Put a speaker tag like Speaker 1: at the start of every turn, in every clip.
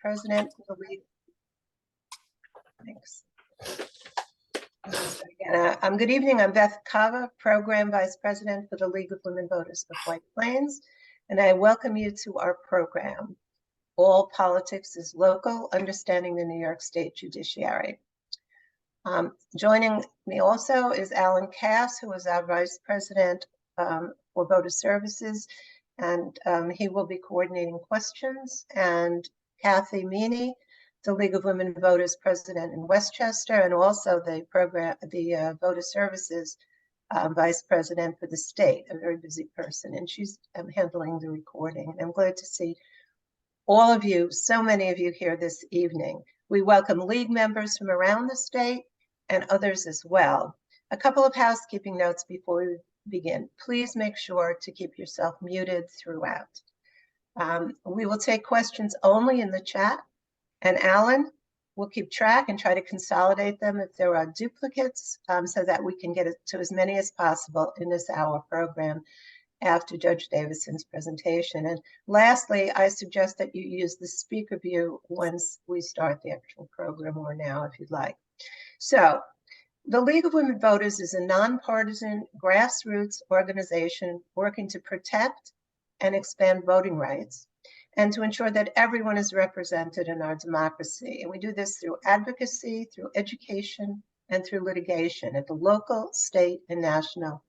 Speaker 1: President for the League. Thanks. Good evening. I'm Beth Cava, Program Vice President for the League of Women Voters of White Plains, and I welcome you to our program, All Politics is Local, Understanding the New York State Judiciary. Joining me also is Alan Cass, who is our Vice President for Voter Services, and he will be coordinating questions, and Kathie E, the League of Women Voters President in Westchester, and also the Voter Services Vice President for the state, a very busy person, and she's handling the recording. And I'm glad to see all of you, so many of you here this evening. We welcome League members from around the state and others as well. A couple of housekeeping notes before we begin. Please make sure to keep yourself muted throughout. We will take questions only in the chat, and Alan will keep track and try to consolidate them if there are duplicates, so that we can get to as many as possible in this hour program after Judge Davidson's presentation. And lastly, I suggest that you use the speaker view once we start the actual program, or now if you'd like. So the League of Women Voters is a nonpartisan grassroots organization working to protect and expand voting rights and to ensure that everyone is represented in our democracy. And we do this through advocacy, through education, and through litigation at the local, state, and national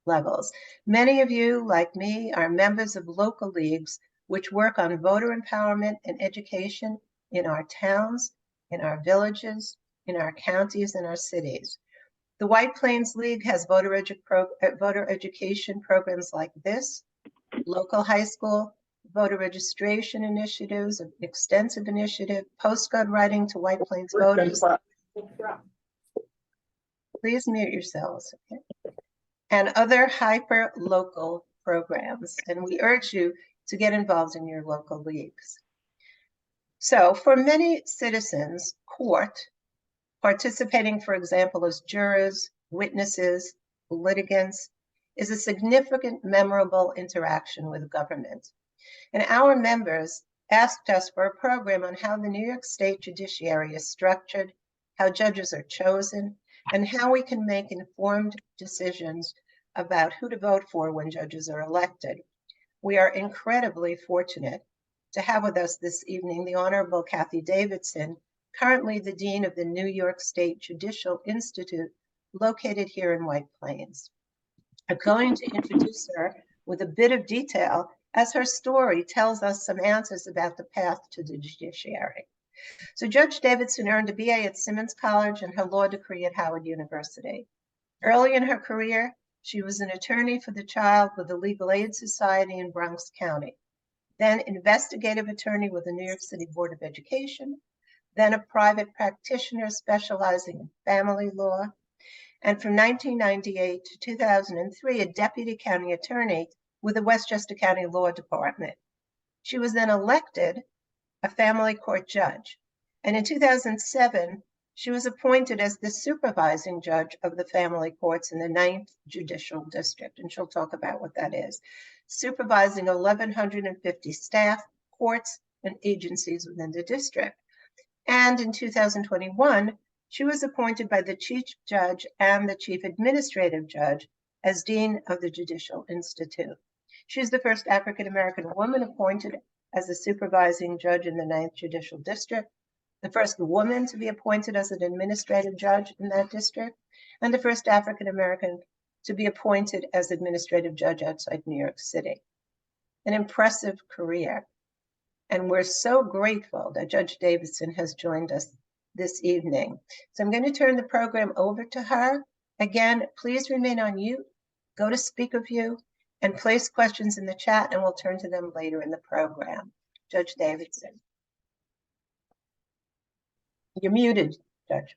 Speaker 1: levels. Many of you, like me, are members of local leagues which work on voter empowerment and education in our towns, in our villages, in our counties, and our cities. The White Plains League has voter education programs like this, local high school, voter registration initiatives, an extensive initiative, postcard writing to White Plains voters. Please mute yourselves, okay? And other hyper-local programs. And we urge you to get involved in your local leagues. So for many citizens, court, participating, for example, as jurors, witnesses, litigants, is a significant, memorable interaction with government. And our members asked us for a program on how the New York State Judiciary is structured, how judges are chosen, and how we can make informed decisions about who to vote for when judges are elected. We are incredibly fortunate to have with us this evening the Honorable Kathie Davidson, currently the Dean of the New York State Judicial Institute, located here in White Plains. I'm going to introduce her with a bit of detail as her story tells us some answers about the path to the judiciary. So Judge Davidson earned a BA at Simmons College and her law degree at Howard University. Early in her career, she was an attorney for the child with the Legal Aid Society in Bronx County, then investigative attorney with the New York City Board of Education, then a private practitioner specializing in family law, and from 1998 to 2003, a deputy county attorney with the Westchester County Law Department. She was then elected a family court judge. And in 2007, she was appointed as the supervising judge of the family courts in the 9th Judicial District. And she'll talk about what that is. Supervising 1,150 staff, courts, and agencies within the district. And in 2021, she was appointed by the chief judge and the chief administrative judge as Dean of the Judicial Institute. She's the first African-American woman appointed as a supervising judge in the 9th Judicial District, the first woman to be appointed as an administrative judge in that district, and the first African-American to be appointed as administrative judge outside New York City. An impressive career. And we're so grateful that Judge Davidson has joined us this evening. So I'm going to turn the program over to her. Again, please remain on mute, go to speaker view, and place questions in the chat, and we'll turn to them later in the program. Judge Davidson. You're muted, Judge.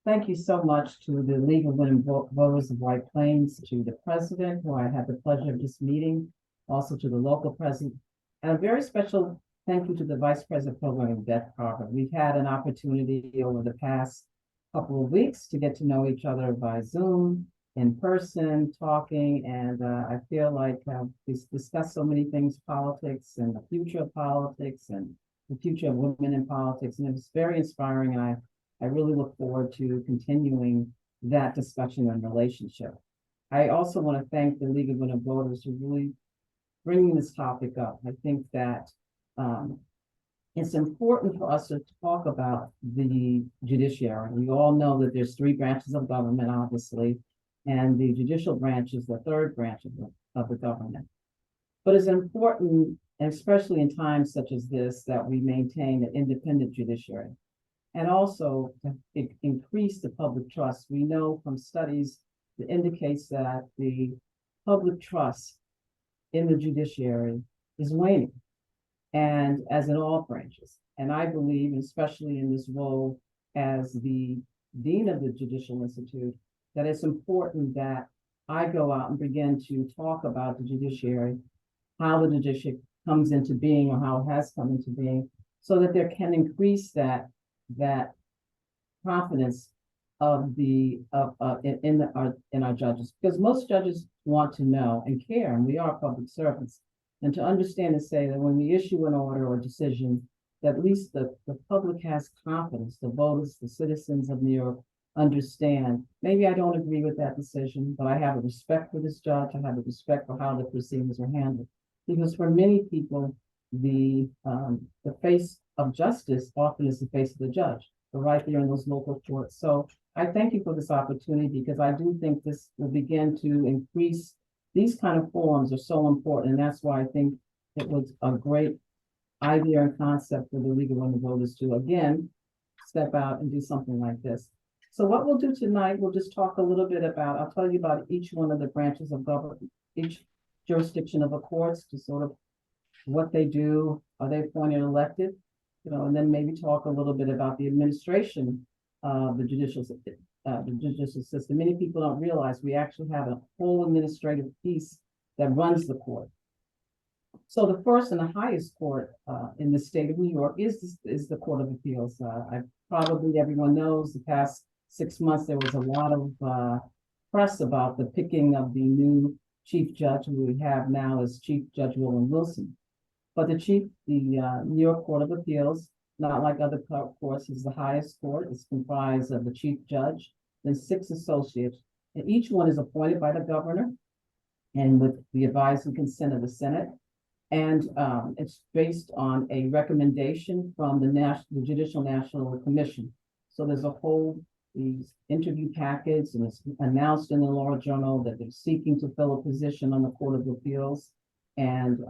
Speaker 2: Thank you so much to the League of Women Voters of White Plains, to the president, who I had the pleasure of just meeting, also to the local president, and a very special thank you to the Vice President Program, Beth Carver. We've had an opportunity over the past couple of weeks to get to know each other by Zoom, in person, talking, and I feel like we've discussed so many things, politics and the future of politics and the future of women in politics, and it was very inspiring. And I really look forward to continuing that discussion and relationship. I also want to thank the League of Women Voters for really bringing this topic up. I think that it's important for us to talk about the judiciary. We all know that there's three branches of government, obviously, and the judicial branch is the third branch of the government. But it's important, and especially in times such as this, that we maintain an independent judiciary. And also to increase the public trust. We know from studies that indicates that the public trust in the judiciary is waning, and as in all branches. And I believe, especially in this role as the Dean of the Judicial Institute, that it's important that I go out and begin to talk about the judiciary, how the judiciary comes into being or how it has come into being, so that there can increase that confidence of in our judges, because most judges want to know and care, and we are public servants, and to understand and say that when we issue an order or decision, that at least the public has confidence, the voters, the citizens of New York understand, maybe I don't agree with that decision, but I have a respect for this judge, I have a respect for how the proceedings are handled. Because for many people, the face of justice often is the face of the judge, but right there in those local courts. So I thank you for this opportunity, because I do think this will begin to increase. These kind of forums are so important, and that's why I think it was a great idea and concept for the League of Women Voters to, again, step out and do something like this. So what we'll do tonight, we'll just talk a little bit about, I'll tell you about each one of the branches of government, each jurisdiction of the courts, to sort of what they do, are they appointed or elected, and then maybe talk a little bit about the administration of the judicial system. Many people don't realize we actually have a whole administrative piece that runs the court. So the first and the highest court in the state of New York is the Court of Appeals. Probably everyone knows the past 6 months there was a lot of press about the picking of the new chief judge who we have now as Chief Judge William Wilson. But the New York Court of Appeals, not like other courts, is the highest court. It's comprised of the chief judge, then 6 associates, and each one is appointed by the governor and with the advice and consent of the Senate. And it's based on a recommendation from the Judicial National Commission. So there's a whole these interview packets, and it's announced in the Law Journal that they're seeking to fill a position on the Court of Appeals. And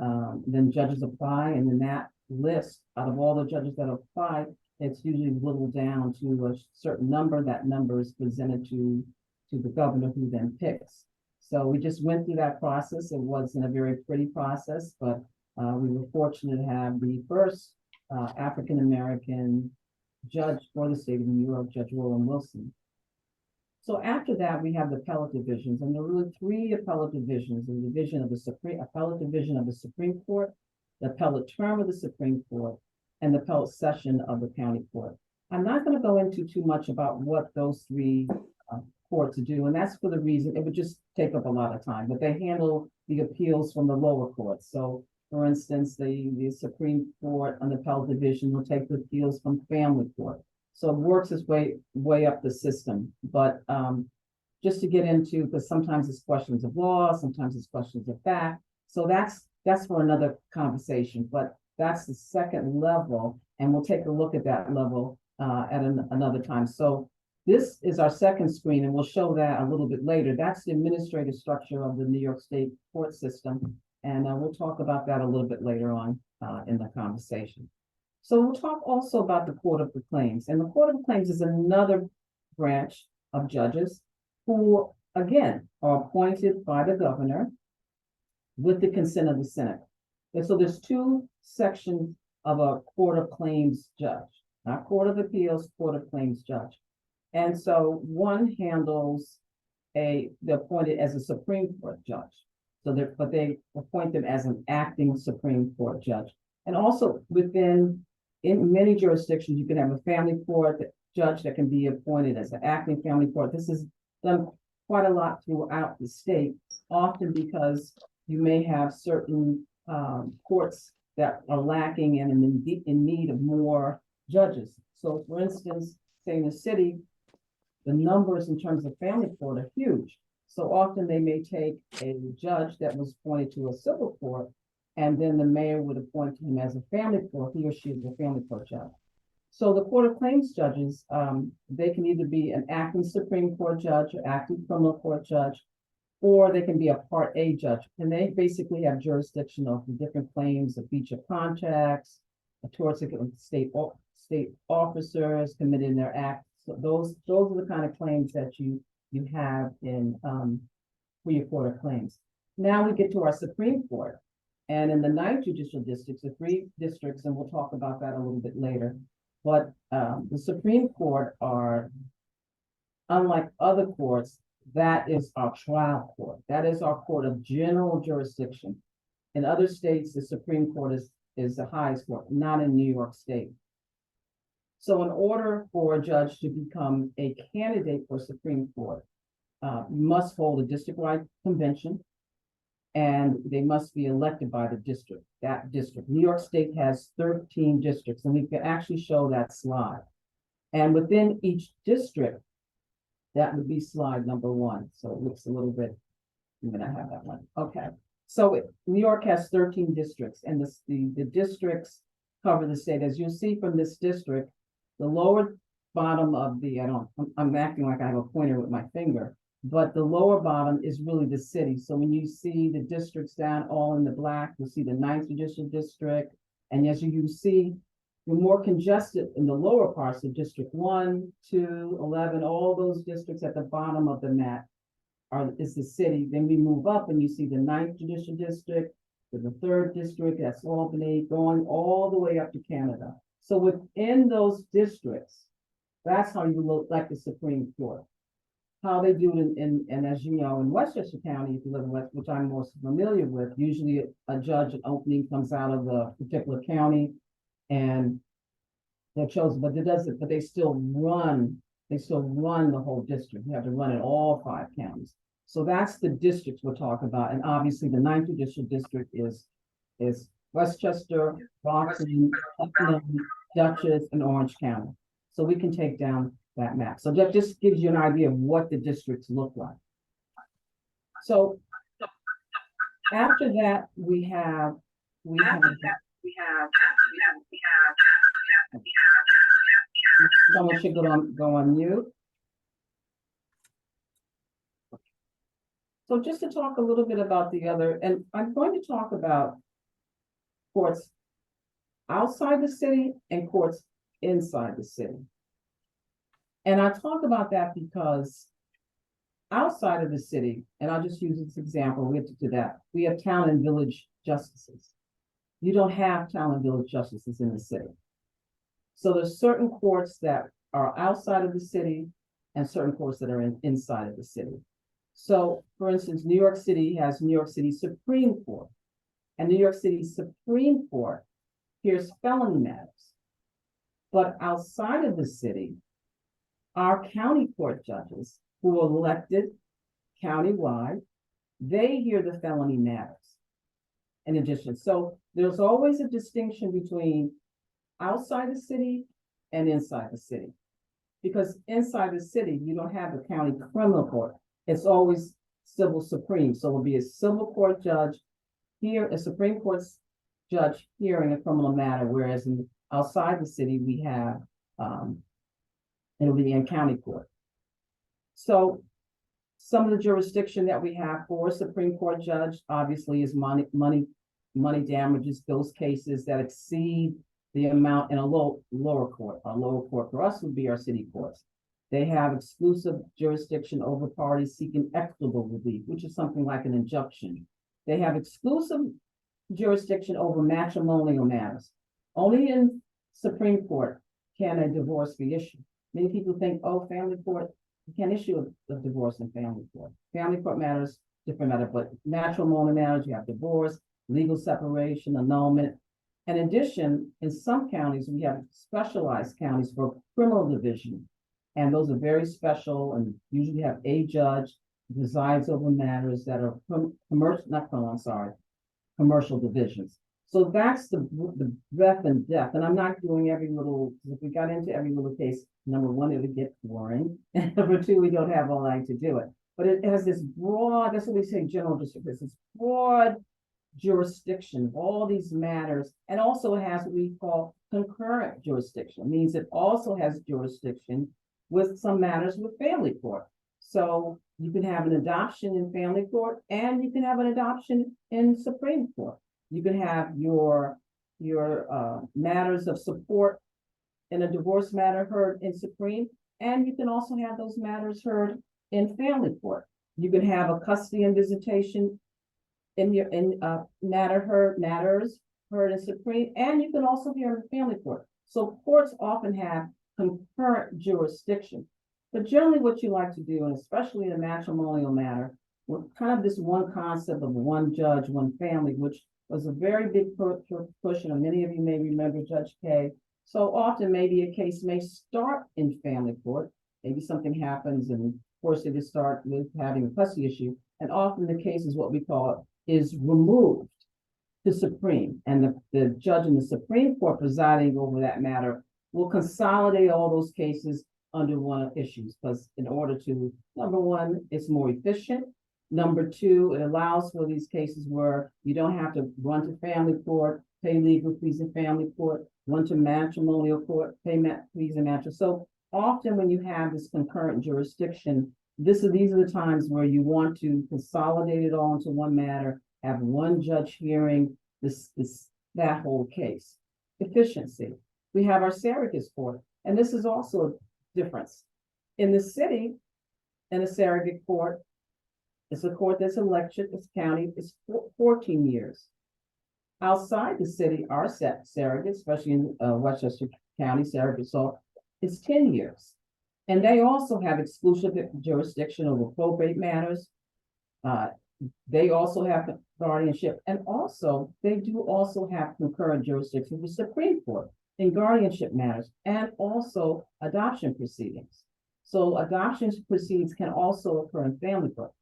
Speaker 2: then judges apply, and then that list, out of all the judges that apply, it's usually whittled down to a certain number. That number is presented to the governor, who then picks. So we just went through that process. It wasn't a very pretty process, but we were fortunate to have the first African-American judge for the state of New York, Judge William Wilson. So after that, we have the appellate divisions, and there are really 3 appellate divisions: the division of the appellate division of the Supreme Court, the appellate term of the Supreme Court, and the appellate session of the county court. I'm not going to go into too much about what those 3 courts do, and that's for the reason it would just take up a lot of time, but they handle the appeals from the lower courts. So for instance, the Supreme Court on the appellate division will take the appeals from family court. So it works its way up the system. But just to get into, because sometimes it's questions of law, sometimes it's questions of fact. So that's for another conversation, but that's the second level, and we'll take a look at that level at another time. So this is our second screen, and we'll show that a little bit later. That's the administrative structure of the New York State court system, and we'll talk about that a little bit later on in the conversation. So we'll talk also about the Court of Claims, and the Court of Claims is another branch of judges who, again, are appointed by the governor with the consent of the Senate. And so there's 2 sections of a Court of Claims judge, not Court of Appeals, Court of Claims judge. And so one handles they're appointed as a Supreme Court judge. So they appoint them as an acting Supreme Court judge. And also in many jurisdictions, you can have a family court judge that can be appointed as an acting family court. This is done quite a lot throughout the state, often because you may have certain courts that are lacking and in need of more judges. So for instance, say in the city, the numbers in terms of family court are huge. So often they may take a judge that was appointed to a civil court, and then the mayor would appoint him as a family court, he or she is a family court judge. So the Court of Claims judges, they can either be an acting Supreme Court judge or acting criminal court judge, or they can be a Part A judge. And they basically have jurisdiction of the different claims of breach of contracts, towards state officers committed in their acts. So those are the kind of claims that you have in for your Court of Claims. Now we get to our Supreme Court. And in the 9th Judicial Districts, the 3 districts, and we'll talk about that a little bit later. But the Supreme Court are, unlike other courts, that is our trial court. That is our court of general jurisdiction. In other states, the Supreme Court is the highest court, not in New York State. So in order for a judge to become a candidate for Supreme Court, you must hold a district-wide convention, and they must be elected by the district, that district. New York State has 13 districts, and we can actually show that slide. And within each district, that would be slide number 1. So it looks a little bit, I'm gonna have that one. Okay. So New York has 13 districts, and the districts cover the state. As you'll see from this district, the lower bottom of the, I'm acting like I have a pointer with my finger, but the lower bottom is really the city. So when you see the districts down all in the black, you'll see the 9th Judicial District. And as you see, we're more congested in the lower parts of District 1, 2, 11, all those districts at the bottom of the map is the city. Then we move up and you see the 9th Judicial District, to the 3rd District, that's Albany, going all the way up to Canada. So within those districts, that's how you look like the Supreme Court. How they do it and as you know, in Westchester County, if you live in West, which I'm most familiar with, usually a judge, an opening comes out of the particular county and they're chosen, but they still run the whole district. You have to run in all 5 counties. So that's the districts we're talking about. And obviously the 9th Judicial District is Westchester, Rockland, Putnam, Dutchess, and Orange County. So we can take down that map. So that just gives you an idea of what the districts look like. So after that, we have someone should go on mute. So just to talk a little bit about the other, and I'm going to talk about courts outside the city and courts inside the city. And I talk about that because outside of the city, and I'll just use this example, we'll get to that, we have town and village justices. You don't have town and village justices in the city. So there's certain courts that are outside of the city and certain courts that are inside of the city. So for instance, New York City has New York City Supreme Court, and New York City Supreme Court hears felony matters. But outside of the city, our county court judges who are elected countywide, they hear the felony matters in addition. So there's always a distinction between outside the city and inside the city. Because inside the city, you don't have a county criminal court. It's always civil supreme. So it'll be a civil court judge here, a Supreme Court judge hearing a criminal matter, whereas outside the city, we have it'll be in county court. So some of the jurisdiction that we have for a Supreme Court judge, obviously, is money damages, those cases that exceed the amount in a lower court. A lower court for us would be our city courts. They have exclusive jurisdiction over parties seeking equitable relief, which is something like an injunction. They have exclusive jurisdiction over matrimonial matters. Only in Supreme Court can a divorce be issued. Many people think, oh, family court, you can't issue a divorce in family court. Family court matters, different matter, but matrimonial matters, you have divorce, legal separation, annulment. In addition, in some counties, we have specialized counties for criminal division. And those are very special and usually have a judge presides over matters that are commercial, not criminal, I'm sorry, commercial divisions. So that's the breadth and depth. And I'm not doing every little, if we got into every little case, number one, it would get boring. And number two, we don't have all night to do it. But it has this broad, that's what we say, general district, this broad jurisdiction of all these matters, and also it has what we call concurrent jurisdiction. It means it also has jurisdiction with some matters with family court. So you can have an adoption in family court, and you can have an adoption in Supreme Court. You can have your matters of support in a divorce matter heard in Supreme, and you can also have those matters heard in family court. You can have a custody and visitation matters heard in Supreme, and you can also hear in family court. So courts often have concurrent jurisdiction. But generally what you like to do, and especially in a matrimonial matter, with kind of this one concept of one judge, one family, which was a very big push, and many of you may remember Judge K. So often maybe a case may start in family court, maybe something happens and of course they just start with having a custody issue, and often the case is what we call is removed to Supreme, and the judge in the Supreme Court presiding over that matter will consolidate all those cases under one of issues, because in order to, number one, it's more efficient. Number two, it allows for these cases where you don't have to run to family court, pay legal fees in family court, run to matrimonial court, pay fees in matrimonial. So often when you have this concurrent jurisdiction, these are the times where you want to consolidate it all into one matter, have one judge hearing that whole case. Efficiency. We have our surrogates court, and this is also a difference. In the city, in a surrogate court, it's a court that's elected, this county is 14 years. Outside the city, our surrogates, especially in Westchester County surrogate, so it's 10 years. And they also have exclusive jurisdiction over probate matters. They also have guardianship, and also they do also have concurrent jurisdiction with the Supreme Court in guardianship matters and also adoption proceedings. So adoption proceedings can also occur in family court.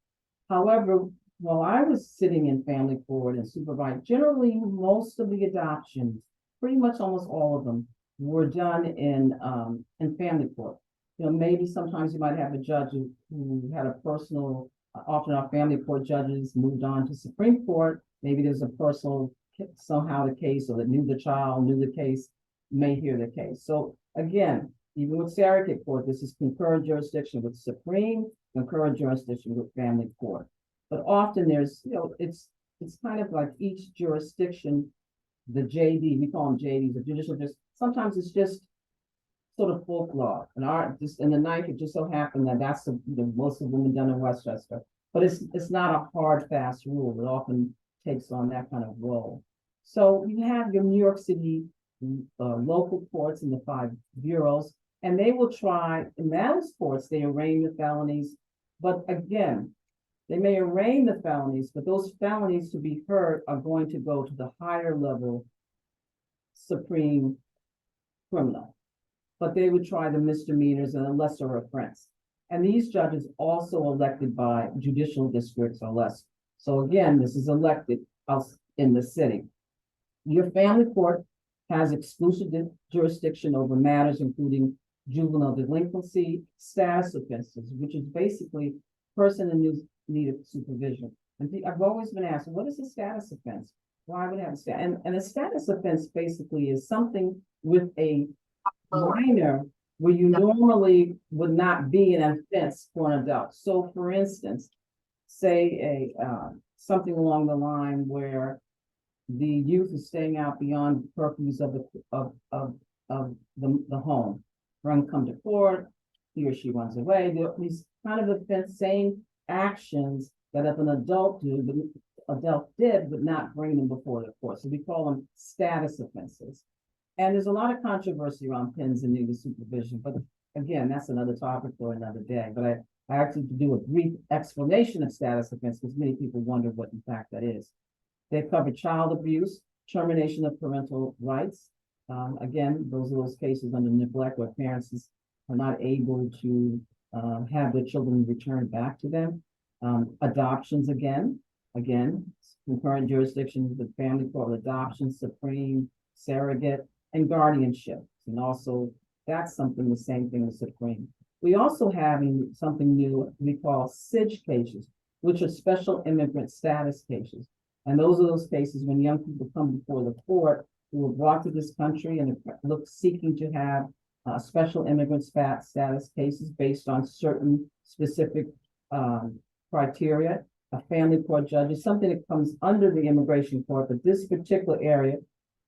Speaker 2: However, while I was sitting in family court and supervised, generally most of the adoptions, pretty much almost all of them, were done in family court. You know, maybe sometimes you might have a judge who had a personal, often our family court judges moved on to Supreme Court. Maybe there's a personal, somehow the case, or that knew the child, knew the case, may hear the case. So again, even with surrogate court, this is concurrent jurisdiction with Supreme, concurrent jurisdiction with family court. But often there's, you know, it's kind of like each jurisdiction, the JD, we call them JDs, the judicial district. Sometimes it's just sort of folklore. And just in the night, it just so happened that that's most of them are done in Westchester. But it's not a hard, fast rule. It often takes on that kind of role. So you have your New York City local courts in the 5 bureaus, and they will try, in those courts, they arraign the felonies. But again, they may arraign the felonies, but those felonies to be heard are going to go to the higher level Supreme criminal. But they would try the misdemeanors and a lesser offense. And these judges also elected by judicial districts or less. So again, this is elected in the city. Your family court has exclusive jurisdiction over matters including juvenile delinquency, status offenses, which is basically person in need of supervision. And I've always been asked, what is a status offense? Why would it have a status? And a status offense basically is something with a minor where you normally would not be an offense for an adult. So for instance, say something along the line where the youth is staying out beyond the purviews of the home. Run come to court, he or she runs away. These kind of offense, same actions that if an adult did would not bring them before the court. So we call them status offenses. And there's a lot of controversy around pins and needed supervision, but again, that's another topic for another day. But I actually do a brief explanation of status offense because many people wonder what in fact that is. They cover child abuse, termination of parental rights. Again, those are those cases under neglect where parents are not able to have their children returned back to them. Adoptions again, concurrent jurisdictions with family court adoption, supreme, surrogate, and guardianship. And also, that's something the same thing as supreme. We also have something new we call SIDGE cases, which are special immigrant status cases. And those are those cases when young people come before the court who were brought to this country and seeking to have special immigrant status cases based on certain specific criteria. A family court judge is something that comes under the immigration court, but this particular area,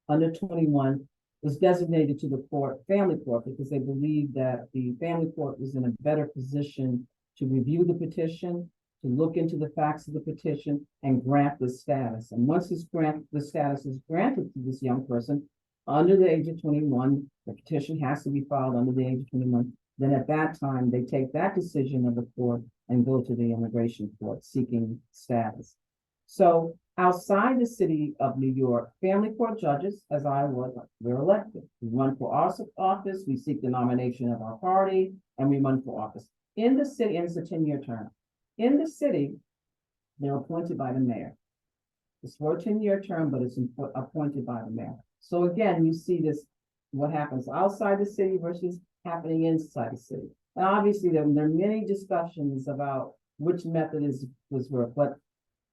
Speaker 2: under 21, was designated to the court, family court, because they believed that the family court was in a better position to review the petition, to look into the facts of the petition, and grant the status. And once the status is granted to this young person under the age of 21, the petition has to be filed under the age of 21. Then at that time, they take that decision of the court and go to the immigration court seeking status. So outside the city of New York, family court judges, as I was, we're elected. We run for office, we seek the nomination of our party, and we run for office. In the city, and it's a 10-year term. In the city, they're appointed by the mayor. It's for a 10-year term, but it's appointed by the mayor. So again, you see this, what happens outside the city versus happening inside the city. And obviously, there are many discussions about which method was work, but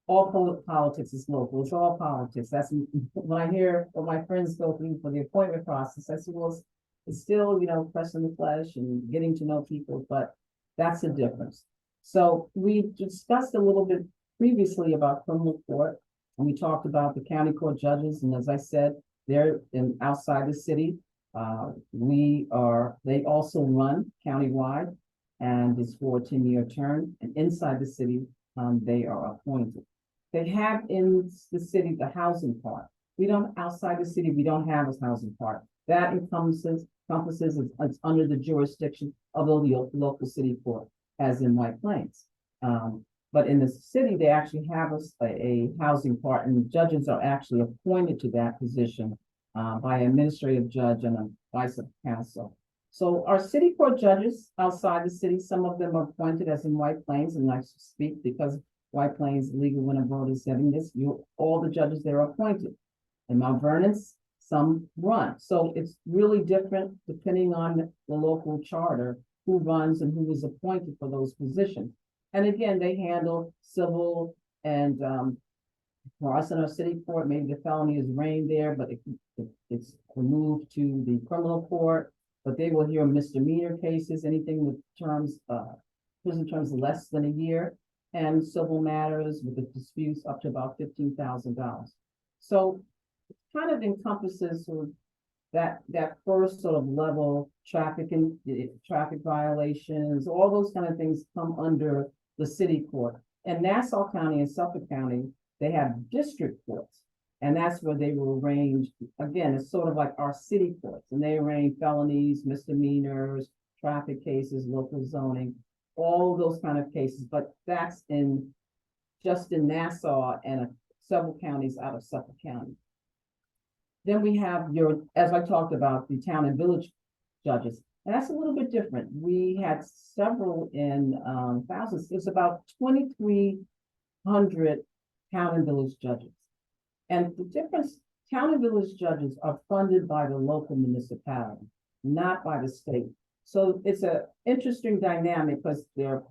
Speaker 2: all politics is local. It's all politics. That's when I hear what my friends go through for the appointment process. I said, well, it's still, pressing the flesh and getting to know people, but that's the difference. So we discussed a little bit previously about criminal court, and we talked about the county court judges. And as I said, they're outside the city. They also run countywide, and it's for a 10-year term. And inside the city, they are appointed. They have in the city the housing part. Outside the city, we don't have a housing part. That encompasses it's under the jurisdiction of the local city court, as in White Plains. But in the city, they actually have a housing part, and the judges are actually appointed to that position by an administrative judge and a vice counsel. So our city court judges outside the city, some of them are appointed as in White Plains, and I speak because White Plains legal winner vote is setting this. All the judges there are appointed. In Mount Vernon, some run. So it's really different depending on the local charter, who runs and who is appointed for those positions. And again, they handle civil and for us in our city court, maybe the felony is reigned there, but it's removed to the criminal court. But they will hear misdemeanor cases, anything with prison terms less than a year, and civil matters with the disputes up to about $15,000. So it kind of encompasses sort of that first sort of level, traffic violations, all those kind of things come under the city court. And Nassau County and Suffolk County, they have district courts. And that's where they will arrange, again, it's sort of like our city courts, and they arrange felonies, misdemeanors, traffic cases, local zoning, all those kind of cases. But that's just in Nassau and several counties out of Suffolk County. Then we have as I talked about, the town and village judges. And that's a little bit different. We had several in thousands. It's about 2,300 town and village judges. And the difference, town and village judges are funded by the local municipality, not by the state. So it's an interesting dynamic because they're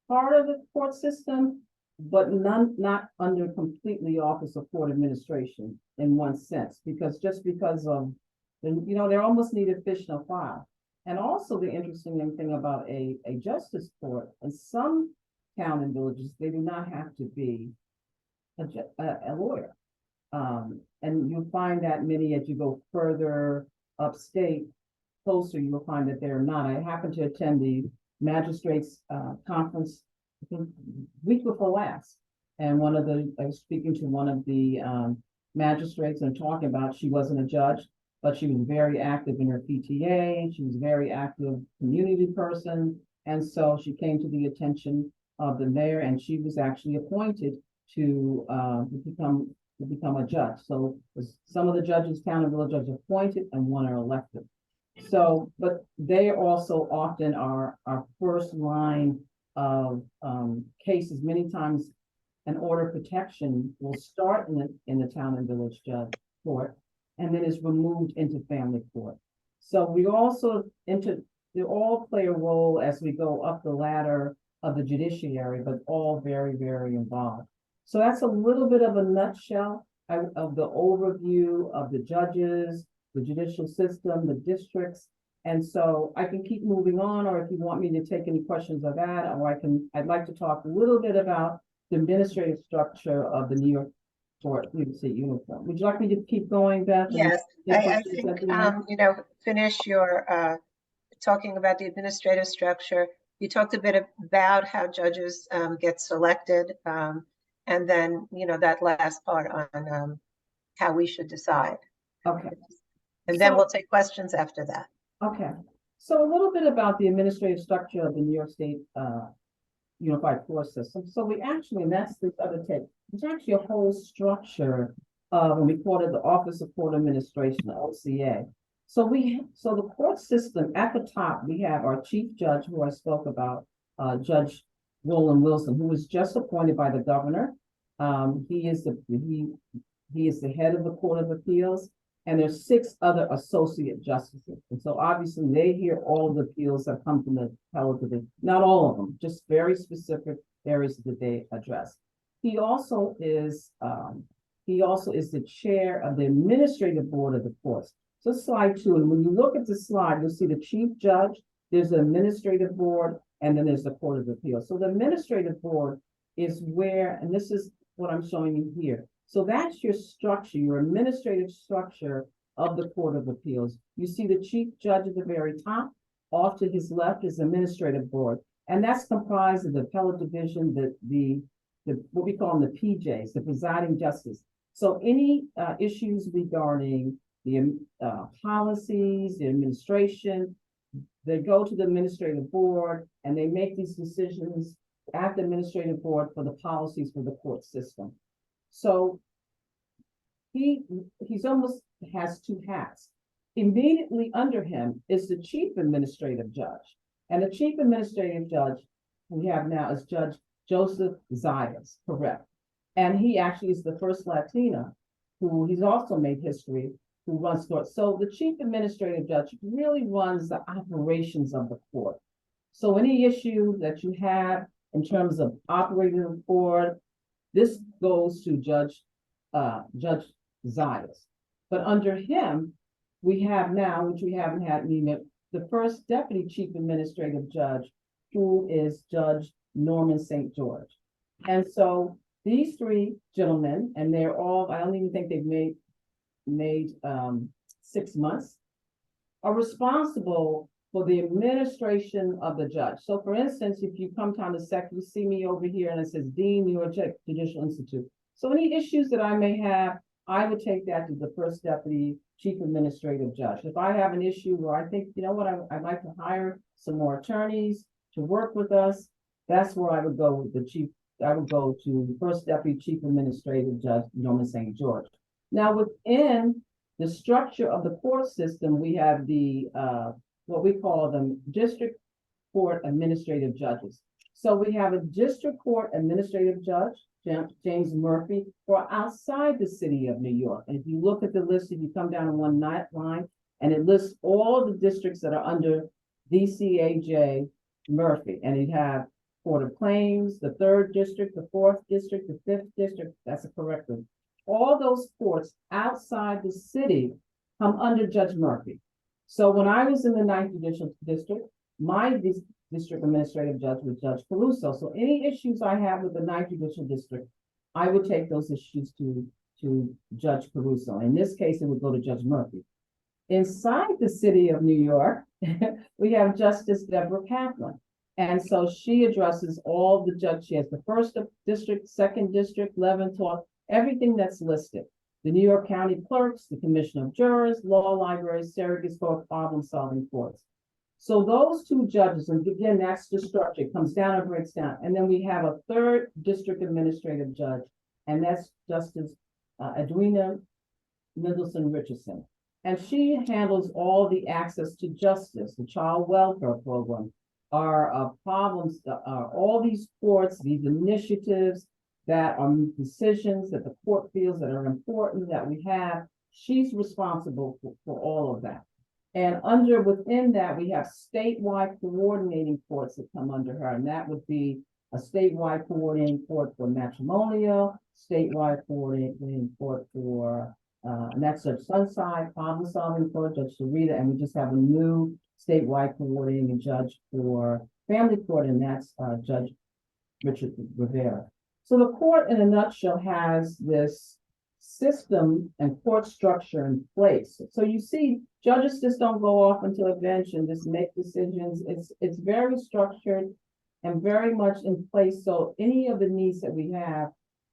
Speaker 2: part of the court system, but not under completely Office of Court Administration in one sense, because of, they're almost neither fish nor fire. And also the interesting thing about a justice court, in some town and villages, they do not have to be a lawyer. And you'll find that many, as you go further upstate, closer, you will find that they're not. I happened to attend the magistrates conference week before last, and I was speaking to one of the magistrates and talking about, she wasn't a judge, but she was very active in her PTA. She was a very active community person, and so she came to the attention of the mayor, and she was actually appointed to become a judge. So some of the judges, town and village judges, are appointed, and one are elected. So, but they also often are our first line of cases. Many times an order of protection will start in the town and village judge court and then is removed into family court. So we also they all play a role as we go up the ladder of the judiciary, but all very, very involved. So that's a little bit of a nutshell of the overview of the judges, the judicial system, the districts. And so I can keep moving on, or if you want me to take any questions of that, or I'd like to talk a little bit about the administrative structure of the New York State uniform. Would you like me to keep going, Beth?
Speaker 1: Yes, I think, finish your talking about the administrative structure. You talked a bit about how judges get selected, and then, that last part on how we should decide.
Speaker 2: Okay.
Speaker 1: And then we'll take questions after that.
Speaker 2: Okay. So a little bit about the administrative structure of the New York State Unified Court System. So we actually, and that's this other take, it's actually a whole structure when we call it the Office of Court Administration, the OCA. So the court system at the top, we have our chief judge, who I spoke about, Judge Roland Wilson, who was just appointed by the governor. He is the head of the Court of Appeals, and there's 6 other associate justices. And so obviously they hear all of the appeals that come from the appellate division, not all of them, just very specific areas that they address. He also is the chair of the administrative board of the courts. So slide 2, and when you look at the slide, you'll see the chief judge, there's the administrative board, and then there's the Court of Appeals. So the administrative board is where, and this is what I'm showing you here. So that's your structure, your administrative structure of the Court of Appeals. You see the chief judge at the very top. Off to his left is the administrative board, and that's comprised of the appellate division, the what we call them the PJs, the presiding justice. So any issues regarding the policies, the administration, they go to the administrative board and they make these decisions at the administrative board for the policies for the court system. So he's almost has 2 hats. Immediately under him is the chief administrative judge. And the chief administrative judge we have now is Judge Joseph Zayas, correct. And he actually is the first Latina who he's also made history who runs court. So the chief administrative judge really runs the operations of the court. So any issue that you have in terms of operating the court, this goes to Judge Zayas. But under him, we have now, which we haven't had, the first deputy chief administrative judge, who is Judge Norman St. George. And so these 3 gentlemen, and they're all, I don't even think they've made 6 months, are responsible for the administration of the judge. So for instance, if you come down to sec, you see me over here and it says Dean, New York Judicial Institute. So any issues that I may have, I would take that to the first deputy chief administrative judge. If I have an issue where I think, you know what, I'd like to hire some more attorneys to work with us, that's where I would go with the chief. I would go to first deputy chief administrative judge Norman St. George. Now within the structure of the court system, we have the what we call them district court administrative judges. So we have a district court administrative judge, James Murphy, for outside the city of New York. And if you look at the list, if you come down on one line, and it lists all the districts that are under DCAJ Murphy, and you have Court of Claims, the 3rd district, the 4th district, the 5th district, that's a correct one. All those courts outside the city come under Judge Murphy. So when I was in the 9th Judicial District, my district administrative judge was Judge Caruso. So any issues I have with the 9th Judicial District, I would take those issues to Judge Caruso. In this case, it would go to Judge Murphy. Inside the city of New York, we have Justice Deborah Kaplan. And so she addresses all the judges. She has the 1st district, 2nd district, 11th, 12th, everything that's listed. The New York County clerks, the Commission of Jurors, law libraries, surrogates court, problem-solving courts. So those 2 judges, and again, that's the structure. It comes down and breaks down. And then we have a 3rd district administrative judge, and that's Justice Edwina Middleton Richardson. And she handles all the access to justice, the child welfare program, are problems, all these courts, these initiatives that are decisions that the court feels that are important that we have. She's responsible for all of that. And within that, we have statewide coordinating courts that come under her, and that would be a statewide coordinating court for matrimonial, statewide coordinating court for, and that's Judge Sunside, problem solving court, Judge Sarita, and we just have a new statewide coordinating judge for family court, and that's Judge Richard Rivera. So the court, in a nutshell, has this system and court structure in place. So you see, judges just don't go off into a bench and just make decisions. It's very structured and very much in place. So any of the needs that we have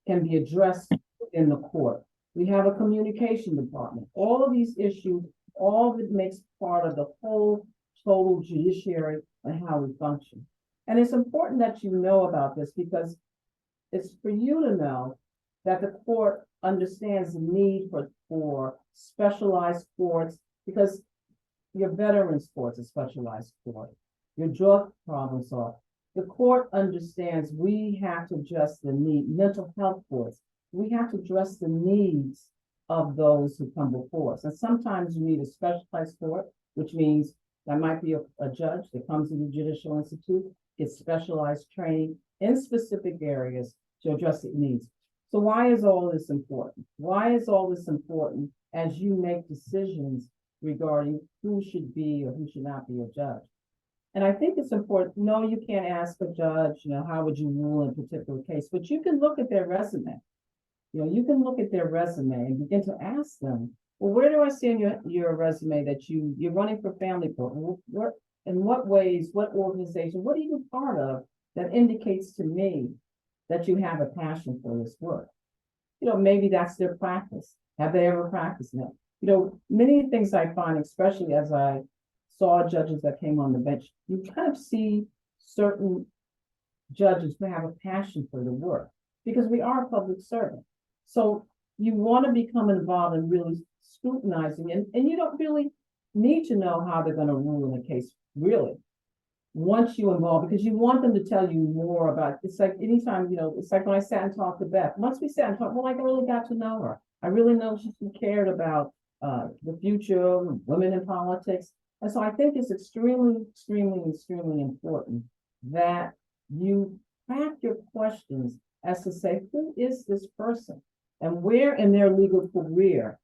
Speaker 2: can be addressed in the court. We have a communication department. All of these issues, all of it makes part of the whole total judiciary and how we function. And it's important that you know about this because it's for you to know that the court understands the need for specialized courts, because your veterans courts are specialized court, your drug problem solved. The court understands we have to address the need, mental health courts, we have to address the needs of those who come before us. And sometimes you need a specialized court, which means that might be a judge that comes to the Judicial Institute, gets specialized training in specific areas to address the needs. So why is all this important? Why is all this important as you make decisions regarding who should be or who should not be a judge? And I think it's important. No, you can't ask a judge, how would you rule in a particular case? But you can look at their resume. You can look at their resume and begin to ask them, well, where do I see in your resume that you're running for family court? In what ways, what organization, what are you part of that indicates to me that you have a passion for this work? Maybe that's their practice. Have they ever practiced that? Many things I find, especially as I saw judges that came on the bench, you kind of see certain judges who have a passion for the work because we are a public servant. So you want to become involved in really scrutinizing, and you don't really need to know how they're going to rule in a case, really. Once you involve, because you want them to tell you more about, it's like anytime, it's like when I sat and talked to Beth. Once we sat and talked, well, I really got to know her. I really know she cared about the future of women in politics. And so I think it's extremely, extremely, extremely important that you craft your questions as to say, who is this person? And where in their legal career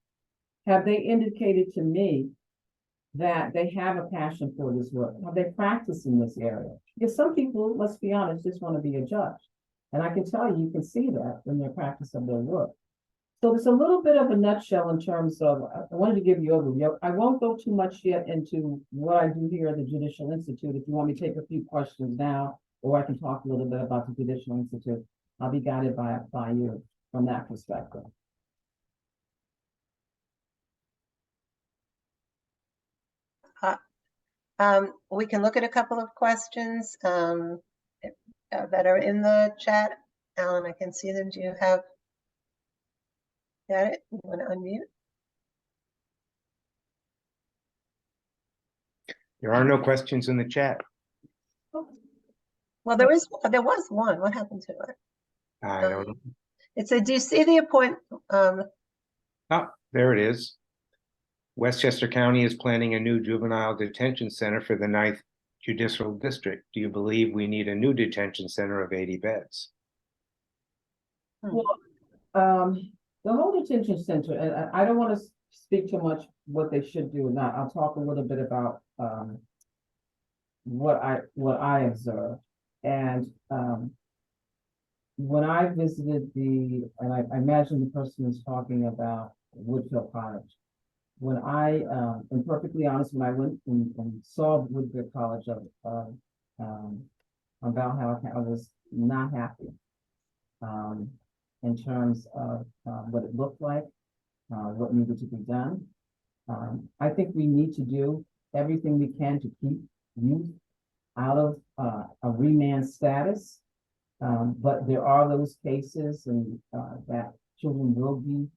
Speaker 2: have they indicated to me that they have a passion for this work? Have they practiced in this area? Because some people, let's be honest, just want to be a judge. And I can tell you, you can see that in their practice of their work. So it's a little bit of a nutshell in terms of, I wanted to give you an overview. I won't go too much yet into what I do here at the Judicial Institute. If you want me to take a few questions now, or I can talk a little bit about the Judicial Institute, I'll be guided by you from that perspective.
Speaker 1: We can look at a couple of questions that are in the chat. Alan, I can see them. Do you have got it? You want to unmute?
Speaker 3: There are no questions in the chat.
Speaker 1: Well, there was one. What happened to it?
Speaker 3: I don't know.
Speaker 1: It said, do you see the appointment?
Speaker 3: There it is. Westchester County is planning a new juvenile detention center for the 9th Judicial District. Do you believe we need a new detention center of 80 beds?
Speaker 2: Well, the whole detention center, and I don't want to speak too much what they should do or not. I'll talk a little bit about what I observed. And when I visited and I imagine the person is talking about Woodfield College. When I am perfectly honest, when I went and saw Woodfield College on Valhalla, I was not happy in terms of what it looked like, what needed to be done. I think we need to do everything we can to keep youth out of a remand status. But there are those cases and that children will be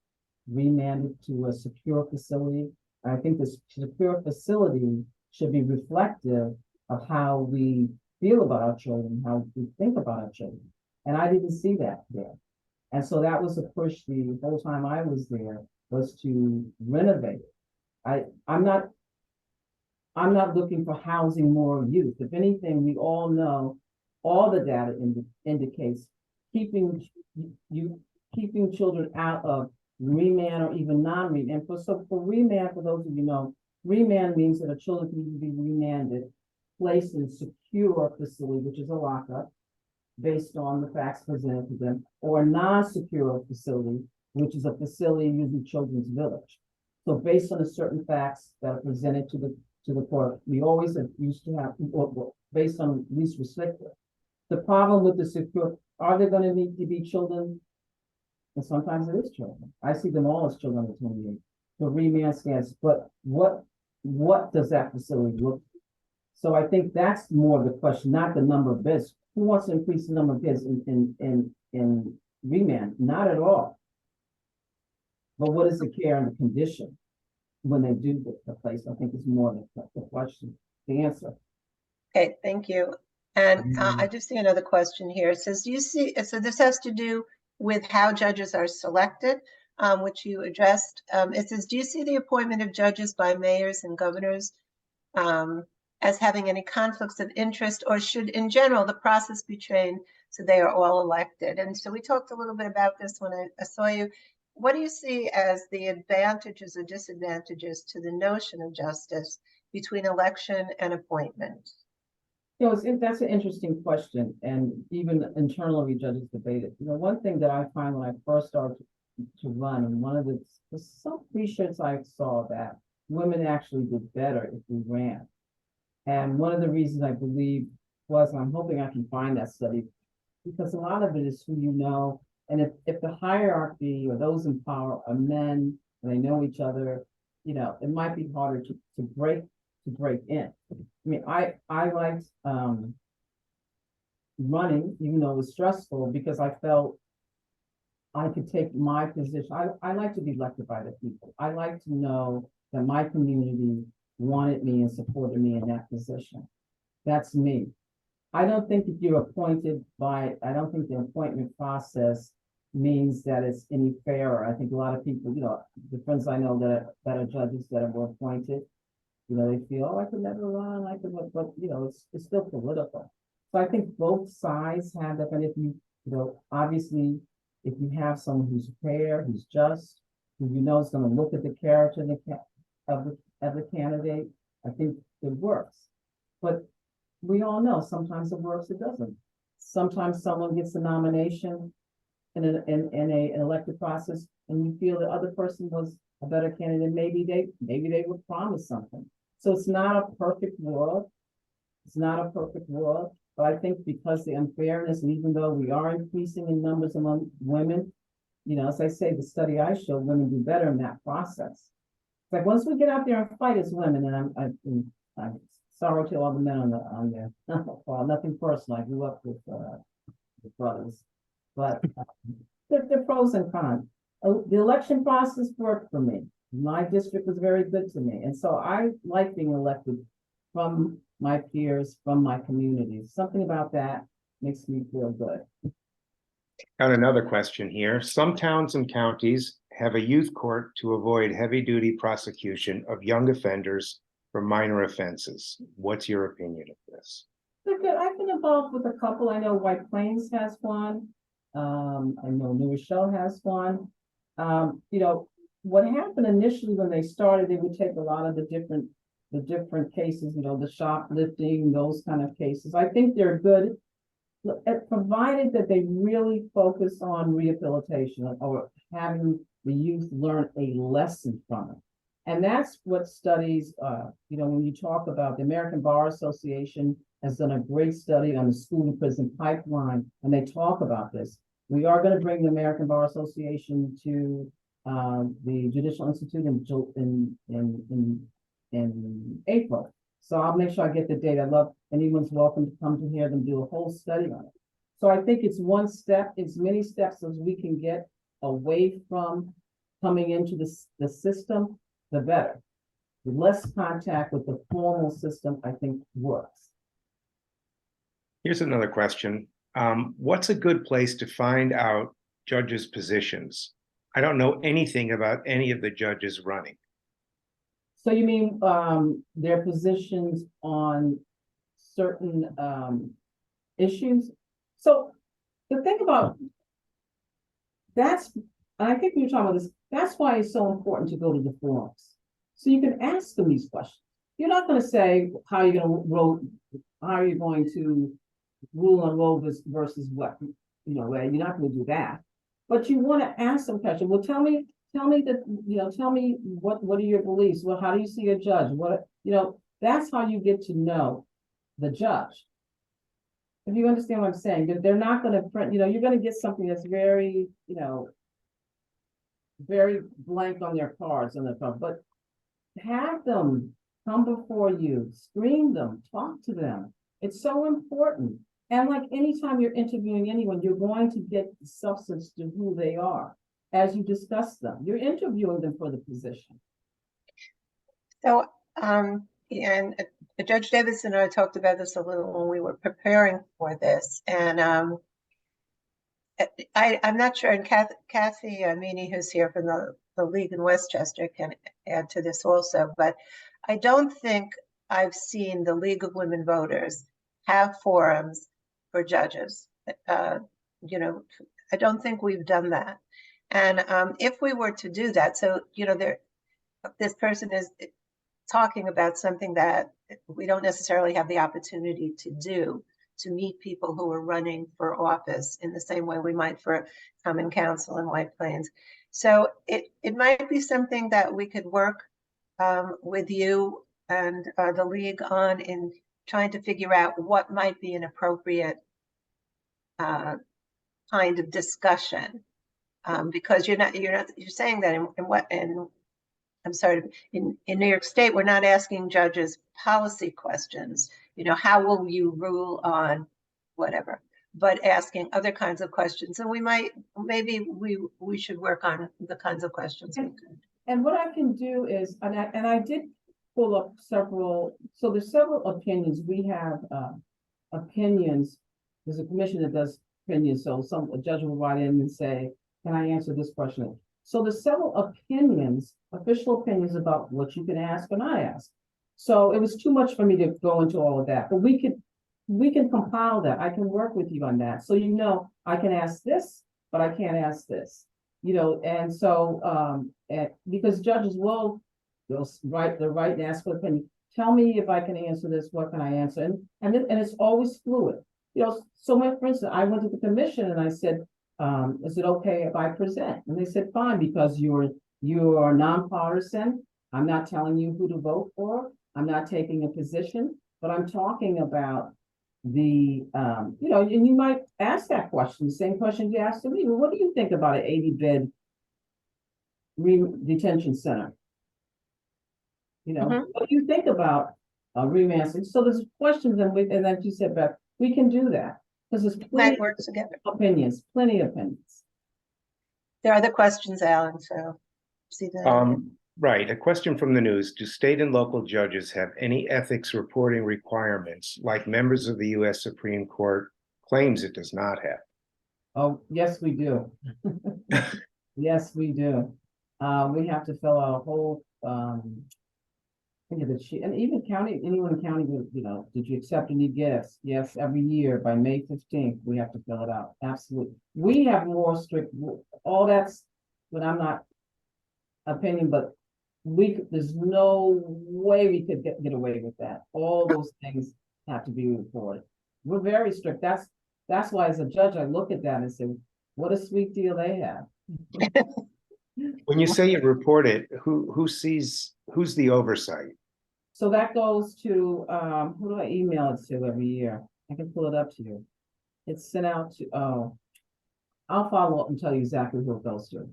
Speaker 2: remanded to a secure facility. I think this secure facility should be reflective of how we feel about our children, how we think about our children. And I didn't see that there. And so that was a push the whole time I was there, was to renovate it. I'm not looking for housing more youth. If anything, we all know, all the data indicates keeping children out of remand or even non-remand. And for remand, for those of you know, remand means that a child can be remanded, placed in a secure facility, which is a lockup, based on the facts presented to them, or a non-secure facility, which is a facility using Children's Village. So based on the certain facts that are presented to the court, we always used to have, based on least restrictive. The problem with the secure, are there going to need to be children? And sometimes it is children. I see them all as children at 28. The remand stands, but what does that facility look like? So I think that's more of the question, not the number of beds. Who wants to increase the number of beds in remand? Not at all. But what is the care and the condition when they do get the place? I think is more the question, the answer.
Speaker 1: Okay, thank you. And I just see another question here. It says, do you see, so this has to do with how judges are selected, which you addressed. It says, do you see the appointment of judges by mayors and governors as having any conflicts of interest, or should, in general, the process be trained so they are all elected? And so we talked a little bit about this when I saw you. What do you see as the advantages or disadvantages to the notion of justice between election and appointment?
Speaker 2: You know, that's an interesting question, and even internally judges debate it. You know, one thing that I find when I first started to run, and one of some research I saw that women actually did better if we ran. And one of the reasons I believe was, and I'm hoping I can find that study, because a lot of it is who you know, and if the hierarchy or those in power are men and they know each other, you know, it might be harder to break in. I mean, I liked running, even though it was stressful, because I felt I could take my position. I like to be elected by the people. I like to know that my community wanted me and supported me in that position. That's me. I don't think if you're appointed by, I don't think the appointment process means that it's any fairer. I think a lot of people, you know, the friends I know that are judges that were appointed, you know, they feel, oh, I could never run, but you know, it's still political. So I think both sides have that, and if you know, obviously, if you have someone who's fair, who's just, who you know is going to look at the character of the candidate, I think it works. But we all know sometimes it works, it doesn't. Sometimes someone gets a nomination in an elected process, and you feel the other person was a better candidate. Maybe they would promise something. So it's not a perfect world. It's not a perfect world. But I think because the unfairness, and even though we are increasing in numbers among women, you know, as I say, the study I showed, women do better in that process. It's like once we get out there and fight as women, and I'm sorry to all the men on there. Well, nothing personal. I grew up with brothers, but the pros and cons. The election process worked for me. My district was very good to me, and so I like being elected from my peers, from my community. Something about that makes me feel good.
Speaker 3: Got another question here. Some towns and counties have a youth court to avoid heavy-duty prosecution of young offenders for minor offenses. What's your opinion of this?
Speaker 2: They're good. I've been involved with a couple. I know White Plains has one. I know New Rochelle has one. You know, what happened initially when they started, they would take a lot of the different cases, you know, the shoplifting, those kind of cases. I think they're good, provided that they really focus on rehabilitation or having the youth learn a lesson from it. And that's what studies, you know, when you talk about the American Bar Association has done a great study on the school to prison pipeline, and they talk about this. We are going to bring the American Bar Association to the Judicial Institute in April. So I'll make sure I get the date. I love anyone's welcome to come to hear them do a whole study on it. So I think it's one step, it's many steps as we can get away from coming into the system, the better. The less contact with the formal system, I think, works.
Speaker 3: Here's another question. What's a good place to find out judges' positions? I don't know anything about any of the judges running.
Speaker 2: So you mean, their positions on certain, issues? So the thing about, I think we were talking about this, that's why it's so important to go to the forums. So you can ask them these questions. You're not gonna say, how are you going to rule on Roe versus what, you're not gonna do that. But you wanna ask some questions. Well, tell me what are your beliefs? Well, how do you see a judge? That's how you get to know the judge. If you understand what I'm saying, they're not gonna print, you're gonna get something that's very, very blank on their cards on the front, but have them come before you, screen them, talk to them. It's so important. And like anytime you're interviewing anyone, you're going to get the substance to who they are as you discuss them. You're interviewing them for the position.
Speaker 1: So, and Judge Davidson and I talked about this a little when we were preparing for this, and I'm not sure, and Kathie E, who's here from the League in Westchester, can add to this also, but I don't think I've seen the League of Women Voters have forums for judges. I don't think we've done that. And if we were to do that, so, this person is talking about something that we don't necessarily have the opportunity to do, to meet people who are running for office in the same way we might for common council in White Plains. So it might be something that we could work with you and the League on in trying to figure out what might be an appropriate kind of discussion, because you're saying that in New York State, we're not asking judges policy questions, how will you rule on whatever, but asking other kinds of questions. And maybe we should work on the kinds of questions we could.
Speaker 2: And what I can do is, and I did pull up several, so there's several opinions. We have opinions. There's a commission that does opinions. So a judge will write in and say, can I answer this question? So there's several opinions, official opinions about what you can ask or not ask. So it was too much for me to go into all of that, but we can compile that. I can work with you on that. So, I can ask this, but I can't ask this, and so, because judges will, they're right and ask for opinion. Tell me if I can answer this, what can I answer? And it's always fluid. So for instance, I went to the commission and I said, is it okay if I present? And they said, fine, because you're nonpartisan. I'm not telling you who to vote for. I'm not taking a position, but I'm talking about and you might ask that question, the same question you asked me. Well, what do you think about an 80-bed detention center? What do you think about remand? So there's questions, and like you said, Beth, we can do that. Because there's plenty of opinions, plenty of opinions.
Speaker 1: There are other questions, Alan, so see that.
Speaker 3: Right, a question from the news. Do state and local judges have any ethics reporting requirements like members of the U.S. Supreme Court claims it does not have?
Speaker 2: Oh, yes, we do. Yes, we do. We have to fill out a whole, and even anyone in county, did you accept any gifts? Yes, every year by May 15th, we have to fill it out. Absolutely. We have more strict, all that's, but I'm not opinion, but there's no way we could get away with that. All those things have to be reported. We're very strict. That's why as a judge, I look at that and say, what a sweet deal they have.
Speaker 3: When you say you report it, who's the oversight?
Speaker 2: So that goes to, who do I email it to every year? I can pull it up to you. It's sent out to, I'll follow up and tell you exactly who it goes to.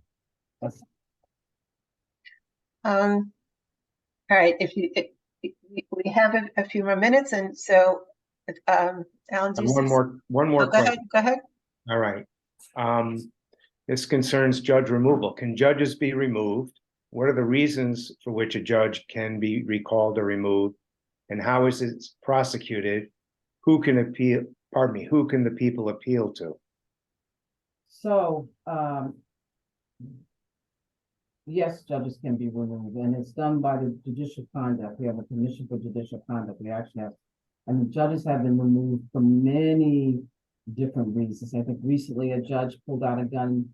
Speaker 1: All right, we have a few more minutes, and so Alan,
Speaker 3: one more question.
Speaker 1: Go ahead.
Speaker 3: All right. This concerns judge removal. Can judges be removed? What are the reasons for which a judge can be recalled or removed? And how is it prosecuted? Who can appeal pardon me, who can the people appeal to?
Speaker 2: So, yes, judges can be removed, and it's done by the judicial conduct. We have a commission for judicial conduct. We actually have, and the judges have been removed for many different reasons. I think recently a judge pulled out a gun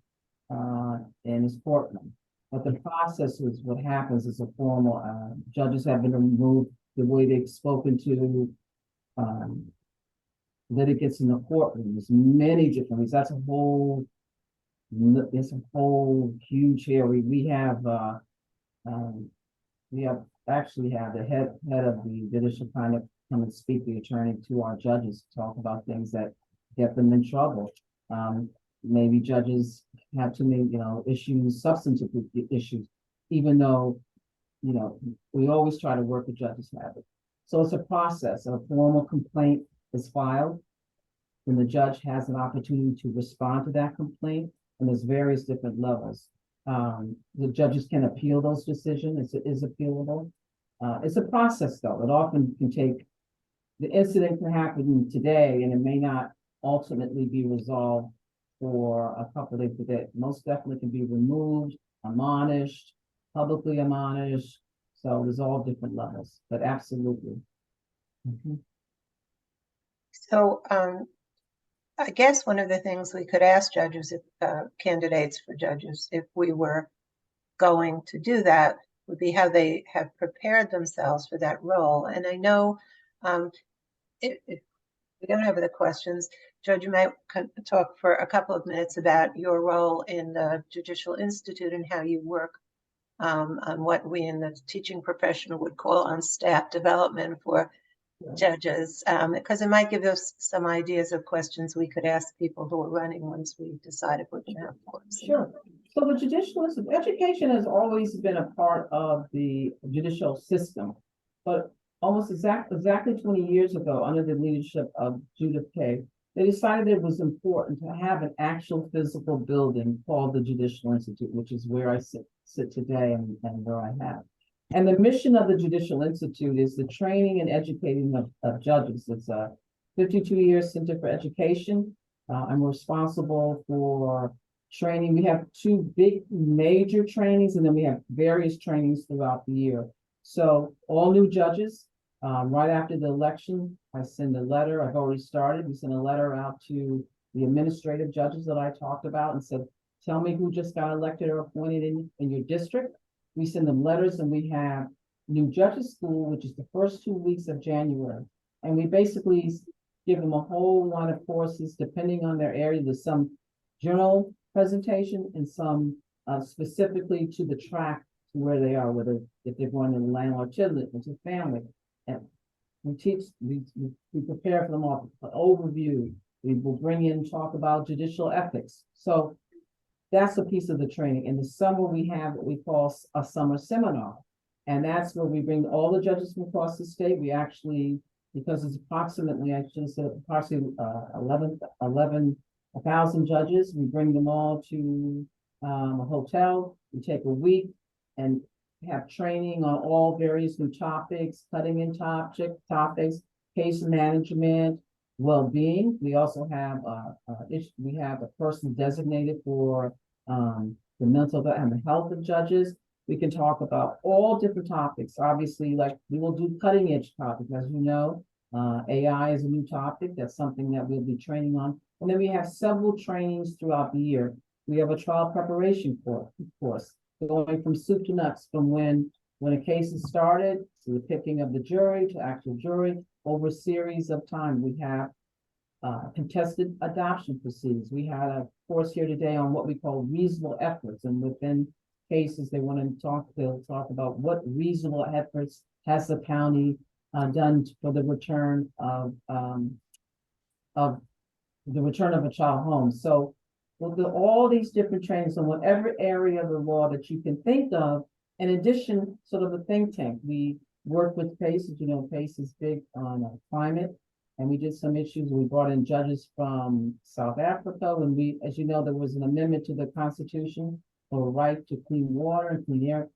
Speaker 2: in his courtroom. But the process is what happens is a formal, judges have been removed, the way they've spoken to litigants in the courtroom. There's many different reasons. That's a whole, it's a whole huge area. We actually have the head of the judicial conduct come and speak, the attorney, to our judges to talk about things that get them in trouble. Maybe judges have too many, issues, substantive issues, even though, we always try to work with judges' habit. So it's a process. A formal complaint is filed, and the judge has an opportunity to respond to that complaint, and there's various different levels. The judges can appeal those decisions. It is appealable. It's a process, though. It often can take, the incident can happen today, and it may not ultimately be resolved for a couple of days, but that most definitely can be removed, admonished, publicly admonished. So there's all different levels, but absolutely.
Speaker 1: So I guess one of the things we could ask judges, if candidates for judges, if we were going to do that, would be how they have prepared themselves for that role. And I know if we don't have other questions, Judge, you might talk for a couple of minutes about your role in the Judicial Institute and how you work on what we in the teaching profession would call on staff development for judges, because it might give us some ideas of questions we could ask people who are running once we decide if we're going to have forms.
Speaker 2: Sure. So the judicial education has always been a part of the judicial system, but almost exactly 20 years ago, under the leadership of Judith Kaye, they decided it was important to have an actual physical building called the Judicial Institute, which is where I sit today and where I have. And the mission of the Judicial Institute is the training and educating of judges. It's a 52-year Center for Education. I'm responsible for training. We have two big major trainings, and then we have various trainings throughout the year. So all new judges, right after the election, I send a letter. I've already started. We send a letter out to the administrative judges that I talked about and said, tell me who just got elected or appointed in your district. We send them letters, and we have new judges school, which is the first 2 weeks of January. And we basically give them a whole lot of courses depending on their area. There's some general presentation and some specifically to the track to where they are, whether if they're going to landlord children, into family. And we teach, we prepare for them all, an overview. We will bring in, talk about judicial ethics. So that's a piece of the training. In the summer, we have what we call a summer seminar. And that's where we bring all the judges from across the state. We actually, because it's approximately, I should have said approximately 11,000 judges, we bring them all to a hotel. We take a week and have training on all various new topics, cutting in topics, case management, well-being. We also have we have a person designated for the mental and the health of judges. We can talk about all different topics. Obviously, like we will do cutting edge topics, as you know. AI is a new topic. That's something that we'll be training on. And then we have several trainings throughout the year. We have a trial preparation course going from soup to nuts, from when a case is started to the picking of the jury to actual jury over a series of time. We have contested adoption proceedings. We had a course here today on what we call reasonable efforts, and within cases they'll talk about what reasonable efforts has the county done for the return of a child home. So we'll do all these different trainings on whatever area of the law that you can think of. In addition, sort of a think tank. We work with PACE. As you know, PACE is big on climate, and we did some issues. We brought in judges from South Africa when as you know, there was an amendment to the Constitution for a right to clean water and clean air.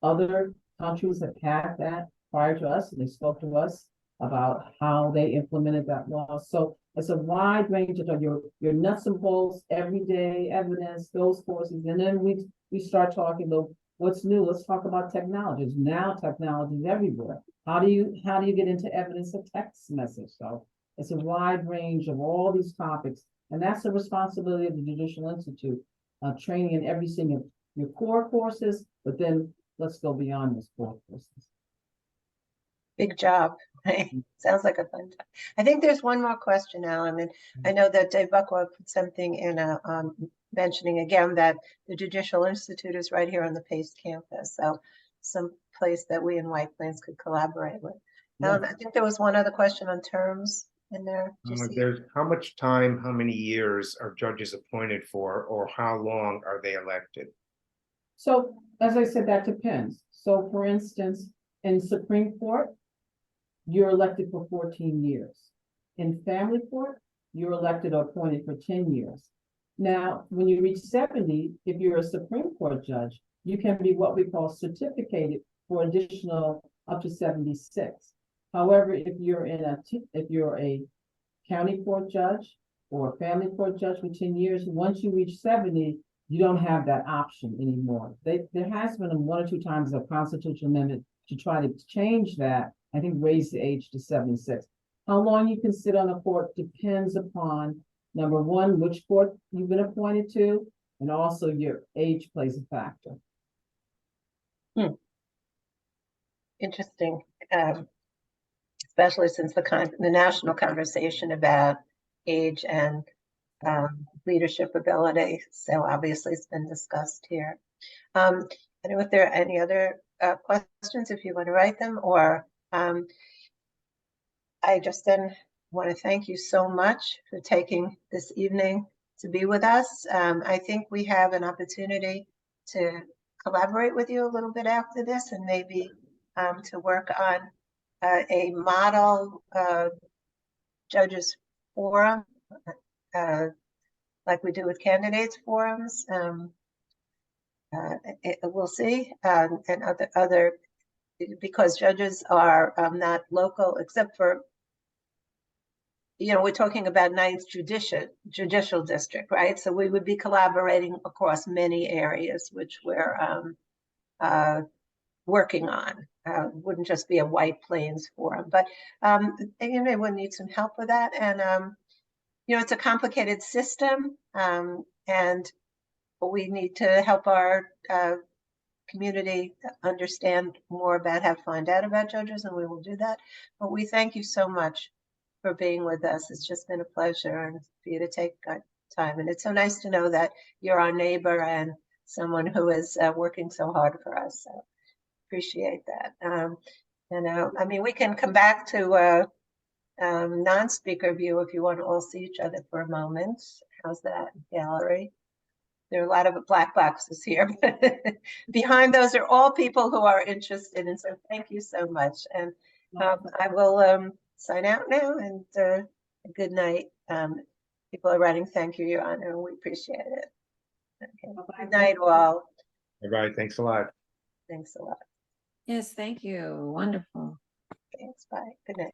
Speaker 2: Other countries have had that prior to us, and they spoke to us about how they implemented that law. So It's a wide range of your nuts and bolts, everyday evidence, those courses. And then we start talking about what's new. Let's talk about technologies. Now technology is everywhere. How do you get into evidence of text message? So it's a wide range of all these topics. And that's the responsibility of the Judicial Institute, training in every single your core courses, but then let's go beyond those core courses.
Speaker 1: Big job. Sounds like a fun time. I think there's one more question, Alan, and I know that Dave Buckwell put something in mentioning again that the Judicial Institute is right here on the Pace campus, so some place that we in White Plains could collaborate with.
Speaker 2: Yeah.
Speaker 1: I think there was one other question on terms in there. Do you see?
Speaker 3: There's how much time, how many years are judges appointed for, or how long are they elected?
Speaker 2: So, as I said, that depends. So, for instance, in Supreme Court, you're elected for 14 years. In family court, you're elected or appointed for 10 years. Now, when you reach 70, if you're a Supreme Court judge, you can be what we call certificated for additional up to 76. However, if you're a county court judge or a family court judge for 10 years, once you reach 70, you don't have that option anymore. There has been one or two times a constitutional amendment to try to change that, I think raise the age to 76. How long you can sit on a court depends upon, number one, which court you've been appointed to, and also your age plays a factor.
Speaker 1: Interesting, especially since the national conversation about age and leadership ability. So obviously it's been discussed here. I don't know if there are any other questions, if you want to write them, or I just then want to thank you so much for taking this evening to be with us. I think we have an opportunity to collaborate with you a little bit after this, and maybe to work on a model judges forum, like we do with candidates forums. We'll see, and other because judges are not local, except for, we're talking about Ninth Judicial District, right? So we would be collaborating across many areas, which we're working on. Wouldn't just be a White Plains forum, but would need some help with that. And it's a complicated system, and we need to help our community understand more about how to find out about judges, and we will do that. But we thank you so much for being with us. It's just been a pleasure, and for you to take time. And it's so nice to know that you're our neighbor and someone who is working so hard for us. So appreciate that. I mean, we can come back to non-speaker view if you want to all see each other for a moment. How's that, gallery? There are a lot of black boxes here, but behind those are all people who are interested. And so thank you so much. And I will sign out now, and good night. People are writing thank you, Your Honor, and we appreciate it. Okay. Good night, all.
Speaker 3: Bye-bye. Thanks a lot.
Speaker 1: Thanks a lot.
Speaker 4: Yes, thank you. Wonderful.
Speaker 1: Thanks. Bye. Good night.